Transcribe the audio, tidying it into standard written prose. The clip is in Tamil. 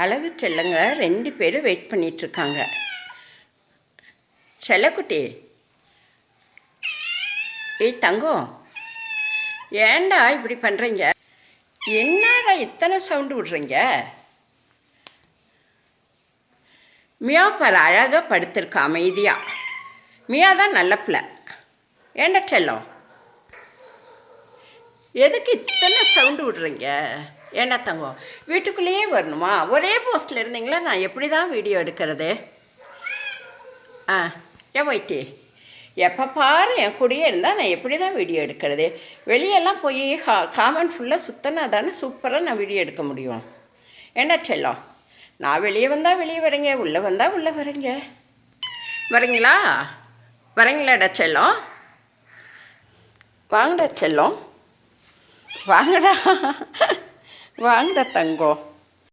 அழகு செல்லங்க 2 பேரும் வெயிட் பண்ணிகிட்ருக்காங்க. செல்லக்குட்டி, ஏய் தங்கம், ஏண்டா இப்படி பண்ணுறீங்க? என்னடா இத்தனை சவுண்டு விட்றீங்க? மியா பாரு அழகாக படுத்திருக்க அமைதியாக. மியா தான் நல்ல பிள்ளை. ஏண்டா செல்லம், எதுக்கு இத்தனை சவுண்டு விட்றீங்க? ஏண்டா தங்கம், வீட்டுக்குள்ளேயே வரணுமா? ஒரே போஸ்ட்டில் இருந்தீங்களா? நான் எப்படி தான் வீடியோ எடுக்கிறது? ஏன் போயிட்டு எப்போ பாரு என் கூடயே இருந்தால் நான் எப்படி தான் வீடியோ எடுக்கிறது? வெளியெல்லாம் போய் காமன் ஃபுல்லாக சுற்றினா தானே சூப்பராக நான் வீடியோ எடுக்க முடியும். ஏண்டா செல்லம், நான் வெளியே வந்தால் வெளியே வரீங்க, உள்ளே வந்தால் உள்ளே வரீங்க. வரீங்களா? வரீங்களாடா செல்லம்? வாங்கடா செல்லம், வாங்கடா வாங்கடா தங்கம்.